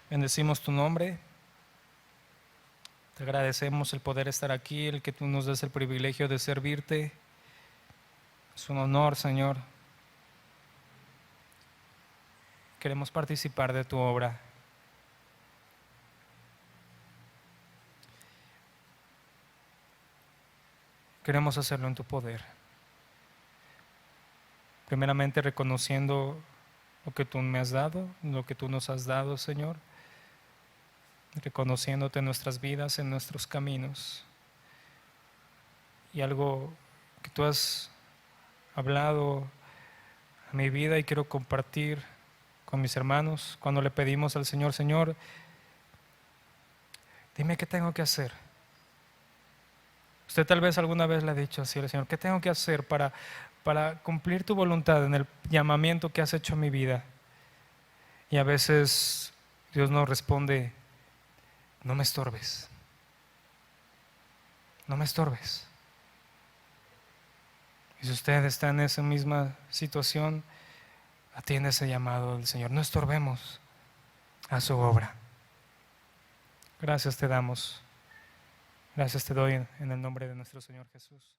Bendecimos tu nombre. Te agradecemos el poder estar aquí, el que tú nos des el privilegio de servirte. Es un honor, Señor. Queremos participar de tu obra. Queremos hacerlo en tu poder. Primeramente reconociendo lo que tú me has dado, lo que tú nos has dado, Señor. Reconociéndote en nuestras vidas, en nuestros caminos. Y algo que tú has hablado a mi vida y quiero compartir con mis hermanos cuando le pedimos al Señor, Señor, dime qué tengo que hacer. Usted tal vez alguna vez le ha dicho así al Señor, ¿qué tengo que hacer para cumplir tu voluntad en el llamamiento que has hecho en mi vida? Y a veces Dios nos responde, no me estorbes, no me estorbes. Y si usted está en esa misma situación, atiende ese llamado del Señor. No estorbemos a su obra. Gracias te damos. Gracias te doy en el nombre de nuestro Señor Jesús.